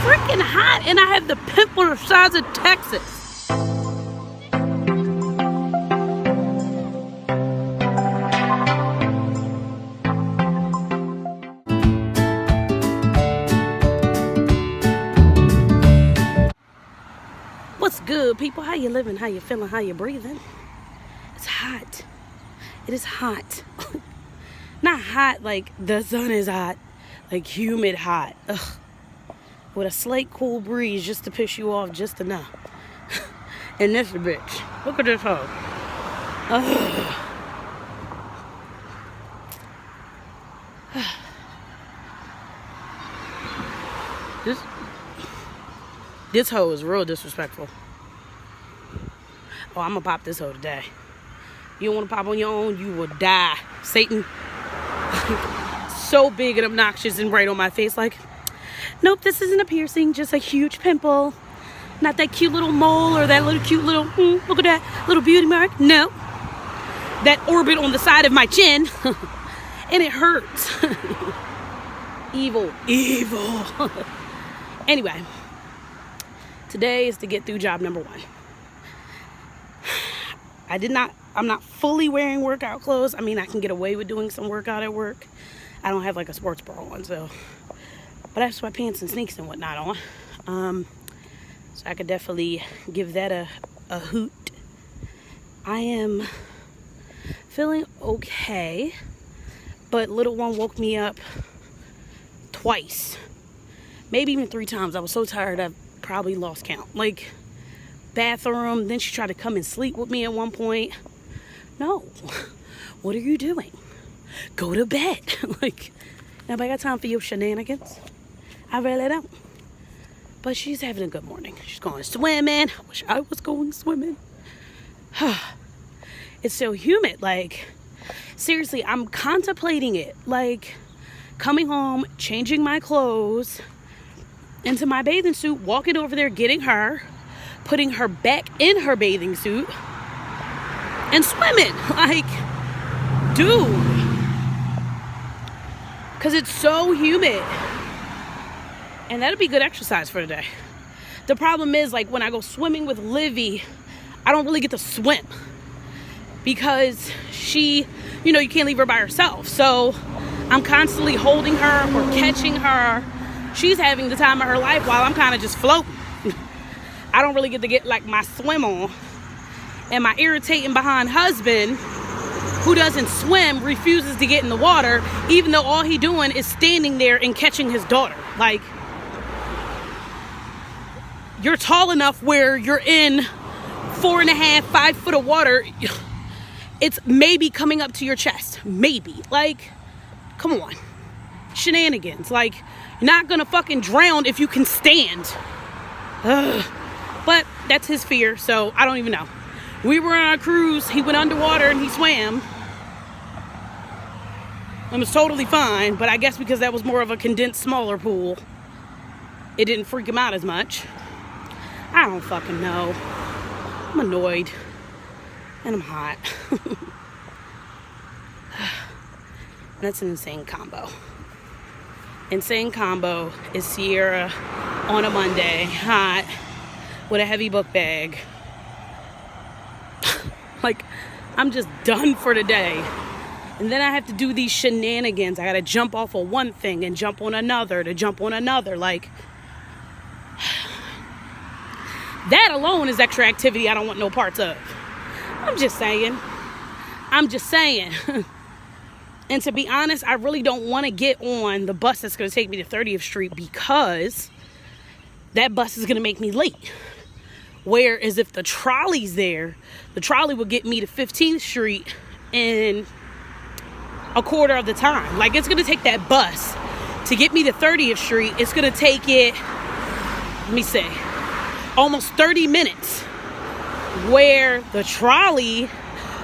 freaking hot, and I have the pimple the size of Texas. What's good, people? How you living? How you feeling? How you breathing? It's hot. It is hot. Not hot like the sun is hot, like humid hot. Ugh. With a slight cool breeze just to piss you off just enough. And this bitch, look at this hoe. Ugh. This hoe is real disrespectful. Oh, I'm gonna pop this hoe today. You don't wanna pop on your own, you will die. Satan. So big and obnoxious and right on my face, like, nope, this isn't a piercing, just a huge pimple. Not that cute little mole or that little cute little, look at that little beauty mark. No. That orbit on the side of my chin. And it hurts. Evil. Anyway, today is to get through job number 1. I'm not fully wearing workout clothes. I mean, I can get away with doing some workout at work. I don't have like a sports bra on, so, but I have sweatpants and sneaks and whatnot on. So I could definitely give that a hoot. I am feeling okay, but little one woke me up twice, maybe even 3 times. I was so tired I probably lost count. Like, bathroom, then she tried to come and sleep with me at one point. No. What are you doing? Go to bed. Like, nobody got time for your shenanigans. I really don't. But she's having a good morning. She's going swimming. I wish I was going swimming. It's so humid. Like, seriously, I'm contemplating it. Like, coming home, changing my clothes into my bathing suit, walking over there, getting her, putting her back in her bathing suit, and swimming. Like, dude. Because it's so humid. And that'll be good exercise for today. The problem is, like, when I go swimming with Livy, I don't really get to swim. Because she, you can't leave her by herself. So I'm constantly holding her or catching her. She's having the time of her life while I'm kind of just floating. I don't really get to get, like, my swim on. And my irritating behind husband, who doesn't swim, refuses to get in the water, even though all he doing is standing there and catching his daughter. Like, you're tall enough where you're in 4.5, 5 foot of water. It's maybe coming up to your chest. Maybe. Like, come on. Shenanigans. Like, you're not gonna fucking drown if you can stand. Ugh. But that's his fear, so I don't even know. We were on a cruise. He went underwater and he swam. It was totally fine, but I guess because that was more of a condensed, smaller pool, it didn't freak him out as much. I don't fucking know. I'm annoyed. And I'm hot. That's an insane combo. Insane combo is Sierra on a Monday, hot, with a heavy book bag. Like, I'm just done for today. And then I have to do these shenanigans. I gotta jump off of one thing and jump on another to jump on another. Like, that alone is extra activity I don't want no parts of. I'm just saying. And to be honest, I really don't want to get on the bus that's going to take me to 30th Street because that bus is going to make me late. Whereas if the trolley's there, the trolley will get me to 15th Street in a quarter of the time. Like, it's going to take that bus to get me to 30th Street. It's going to take it, let me see, almost 30 minutes. Where the trolley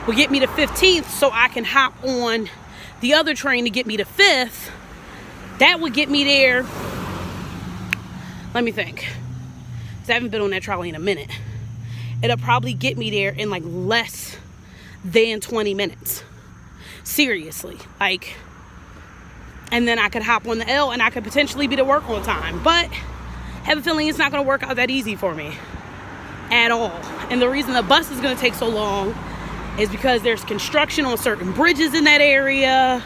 will get me to 15th so I can hop on the other train to get me to 5th. That would get me there. Let me think. Because I haven't been on that trolley in a minute. It'll probably get me there in like less than 20 minutes. Seriously. Like, and then I could hop on the L and I could potentially be to work on time. But have a feeling it's not going to work out that easy for me at all. And the reason the bus is going to take so long is because there's construction on certain bridges in that area.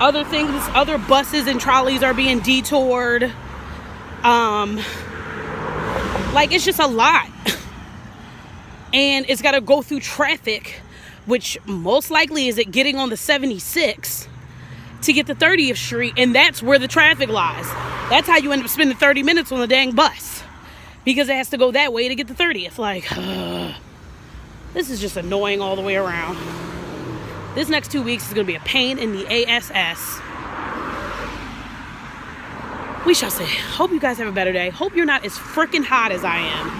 Other things, other buses and trolleys are being detoured. Like, it's just a lot. And it's got to go through traffic, which most likely is it getting on the 76 to get to 30th Street. And that's where the traffic lies. That's how you end up spending 30 minutes on the dang bus, because it has to go that way to get to 30th. Like, this is just annoying all the way around. This next 2 weeks is going to be a pain in the ass. We shall see. Hope you guys have a better day. Hope you're not as freaking hot as I am,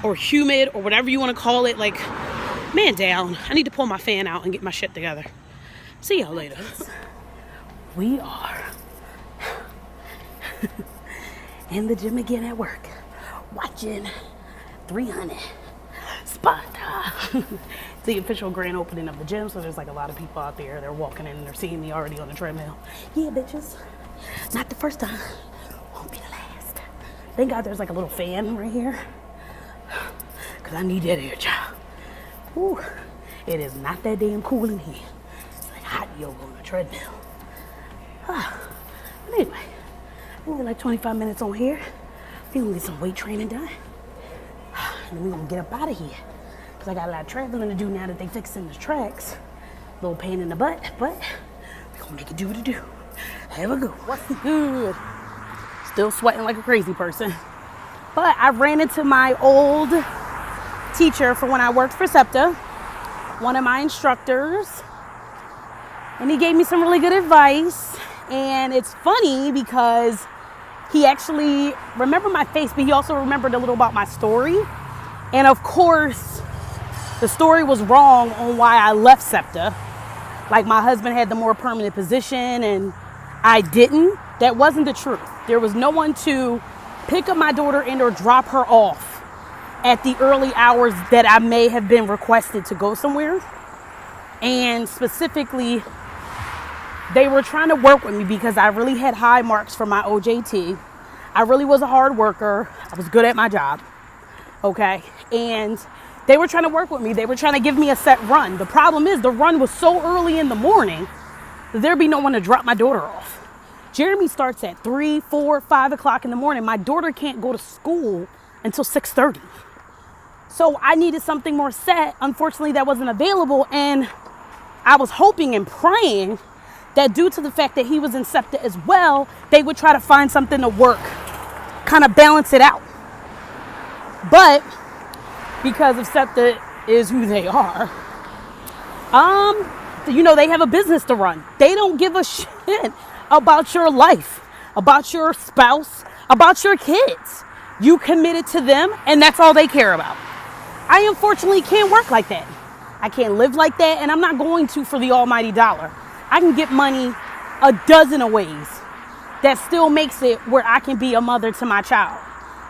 or humid, or whatever you want to call it. Like, man down. I need to pull my fan out and get my shit together. See y'all later. We are in the gym again at work, watching 300 Sparta. It's the official grand opening of the gym, so there's like a lot of people out there. They're walking in and they're seeing me already on the treadmill. Yeah, bitches. Not the first time. Won't be the last. Thank God there's like a little fan right here, because I need that air, child. Ooh, it is not that damn cool in here. It's like hot yoga on the treadmill. But anyway, we're like 25 minutes on here. We're gonna get some weight training done. And then we're gonna get up out of here, because I got a lot of traveling to do now that they fixing the tracks. A little pain in the butt, but we're gonna make it do what it do. Have a good one. What's good? Still sweating like a crazy person. But I ran into my old teacher for when I worked for SEPTA, one of my instructors, and he gave me some really good advice. And it's funny because he actually remembered my face, but he also remembered a little about my story. And of course, the story was wrong on why I left SEPTA. Like, my husband had the more permanent position and I didn't. That wasn't the truth. There was no one to pick up my daughter and or drop her off at the early hours that I may have been requested to go somewhere. And specifically, they were trying to work with me because I really had high marks for my OJT. I really was a hard worker. I was good at my job. Okay. And they were trying to work with me. They were trying to give me a set run. The problem is the run was so early in the morning that there'd be no one to drop my daughter off. Jeremy starts at 3, 4, 5 o'clock in the morning. My daughter can't go to school until 6:30. So I needed something more set. Unfortunately, that wasn't available. And I was hoping and praying that due to the fact that he was in SEPTA as well, they would try to find something to work, kind of balance it out. But because of SEPTA is who they are, they have a business to run. They don't give a shit about your life, about your spouse, about your kids. You committed to them, and that's all they care about. I unfortunately can't work like that. I can't live like that, and I'm not going to for the almighty dollar. I can get money a dozen of ways that still makes it where I can be a mother to my child.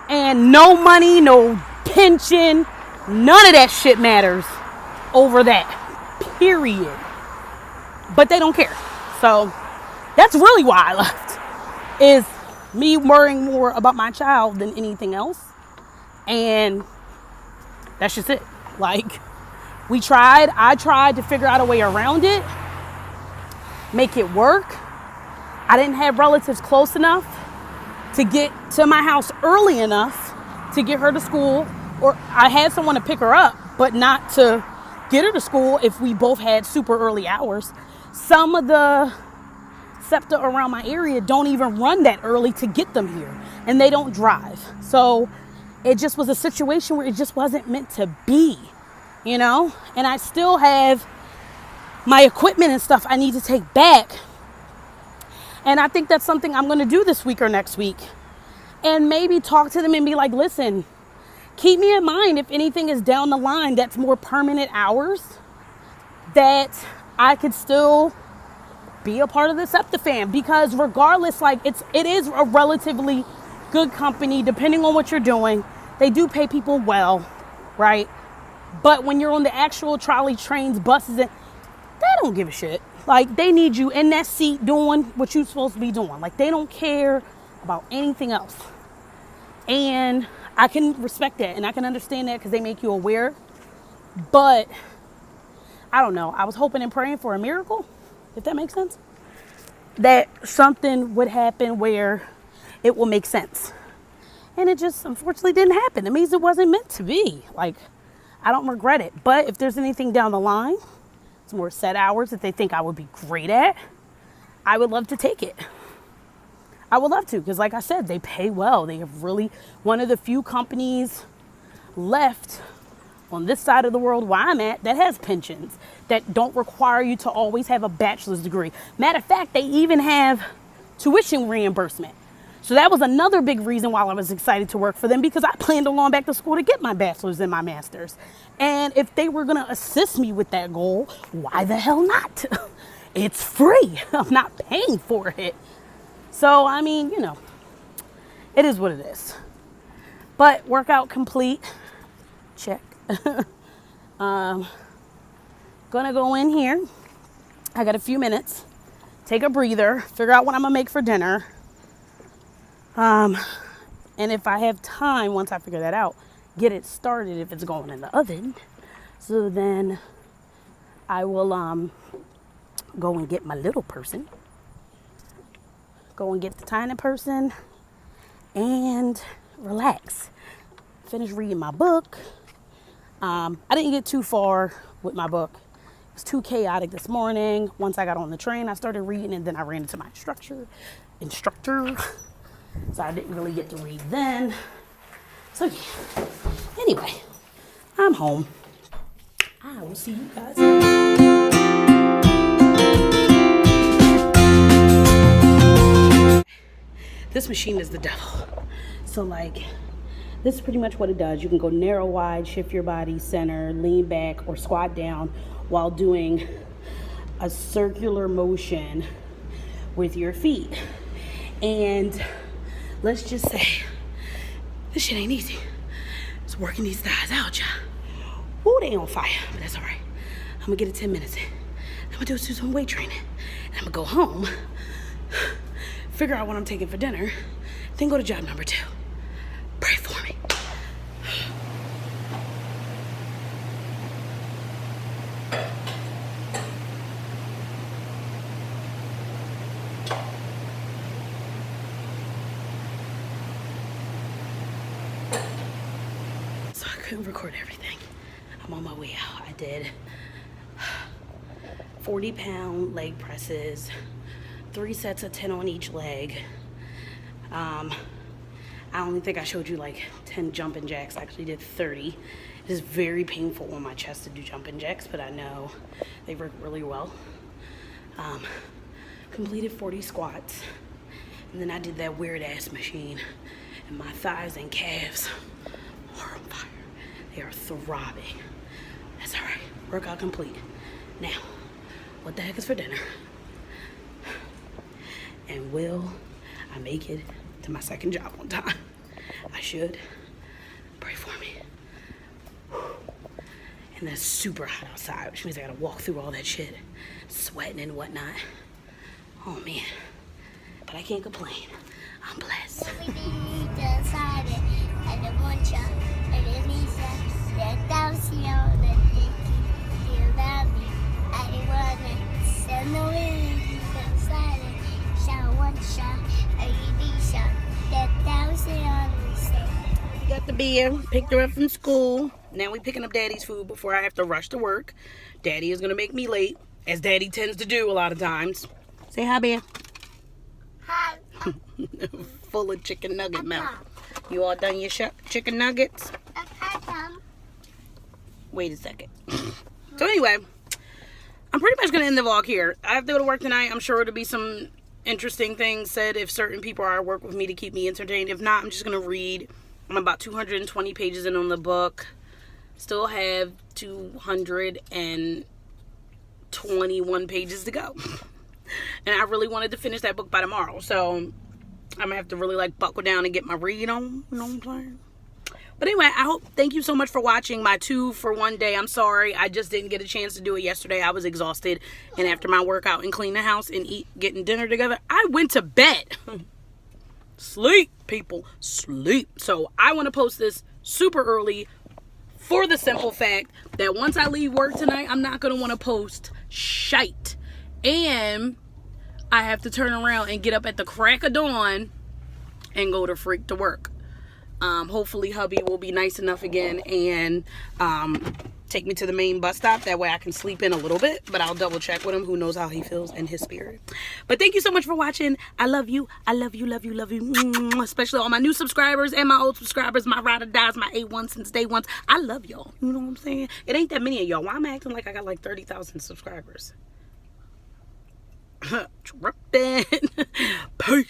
And no money, no pension, none of that shit matters over that. Period. But they don't care. So that's really why I left, is me worrying more about my child than anything else. And that's just it. Like, I tried to figure out a way around it, make it work. I didn't have relatives close enough to get to my house early enough to get her to school, or I had someone to pick her up, but not to get her to school if we both had super early hours. Some of the SEPTA around my area don't even run that early to get them here, and they don't drive. So it just was a situation where it just wasn't meant to be, And I still have my equipment and stuff I need to take back. And I think that's something I'm going to do this week or next week. And maybe talk to them and be like, listen, keep me in mind if anything is down the line that's more permanent hours, that I could still be a part of the SEPTA fam. Because regardless, like, it is a relatively good company depending on what you're doing. They do pay people well, right? But when you're on the actual trolley, trains, buses, they don't give a shit. Like, they need you in that seat doing what you're supposed to be doing. Like, they don't care about anything else. And I can respect that and I can understand that because they make you aware. But I don't know. I was hoping and praying for a miracle, if that makes sense. That something would happen where it will make sense. And it just unfortunately didn't happen. It means it wasn't meant to be. Like, I don't regret it. But if there's anything down the line, it's more set hours that they think I would be great at, I would love to take it. I would love to, because like I said, they pay well. They have really one of the few companies left on this side of the world where I'm at that has pensions that don't require you to always have a bachelor's degree. Matter of fact, they even have tuition reimbursement. So that was another big reason why I was excited to work for them, because I planned on going back to school to get my bachelor's and my master's. And if they were going to assist me with that goal, why the hell not? It's free. I'm not paying for it. So, I mean, you know, it is what it is. But workout complete. Check. Gonna go in here. I got a few minutes. Take a breather. Figure out what I'm gonna make for dinner. And if I have time, once I figure that out, get it started if it's going in the oven. So then I will go and get my little person. Go and get the tiny person and relax. Finish reading my book. I didn't get too far with my book. It was too chaotic this morning. Once I got on the train, I started reading, and then I ran into my instructor. So I didn't really get to read then. So yeah. Anyway, I'm home. I will see you guys later. This machine is the devil. So like, this is pretty much what it does. You can go narrow, wide, shift your body, center, lean back, or squat down while doing a circular motion with your feet. And let's just say, this shit ain't easy. It's working these thighs out, y'all. Ooh, they on fire, but that's all right. I'm gonna get it 10 minutes in. I'm gonna do some weight training. And I'm gonna go home, figure out what I'm taking for dinner, then go to job number 2. Pray for me. So I couldn't record everything. I'm on my way out. I did 40-pound leg presses, 3 sets of 10 on each leg. I only think I showed you like 10 jumping jacks. I actually did 30. It is very painful on my chest to do jumping jacks, but I know they work really well. Completed 40 squats. And then I did that weird ass machine. And my thighs and calves are on fire. They are throbbing. That's all right. Workout complete. Now, what the heck is for dinner? And will I make it to my second job on time? I should. Pray for me. And then it's super hot outside, which means I gotta walk through all that shit, sweating and whatnot. Oh man. But I can't complain. I'm blessed. Got the beer, picked her up from school. Now we picking up Daddy's food before I have to rush to work. Daddy is gonna make me late, as Daddy tends to do a lot of times. Say hi, Bear. Hi. Full of chicken nugget mouth. You all done your chicken nuggets? Hi, Tom. Wait a second. So anyway, I'm pretty much gonna end the vlog here. I have to go to work tonight. I'm sure there'll be some interesting things said if certain people are at work with me to keep me entertained. If not, I'm just gonna read. I'm about 220 pages in on the book. Still have 221 pages to go. And I really wanted to finish that book by tomorrow. So I'm gonna have to really like buckle down and get my read on. You know what I'm saying? But anyway, thank you so much for watching my 2 for 1 day. I'm sorry I just didn't get a chance to do it yesterday. I was exhausted. And after my workout and clean the house and getting dinner together, I went to bed. Sleep, people. Sleep. So I want to post this super early for the simple fact that once I leave work tonight, I'm not going to want to post shite. And I have to turn around and get up at the crack of dawn and go to work. Hopefully hubby will be nice enough again and take me to the main bus stop. That way I can sleep in a little bit, but I'll double check with him. Who knows how he feels in his spirit. But thank you so much for watching. I love you. I love you, love you, love you. Especially all my new subscribers and my old subscribers, my ride or dies, my A1 since day one. I love y'all. You know what I'm saying? It ain't that many of y'all. Why am I acting like I got like 30,000 subscribers? Tripping. Peace.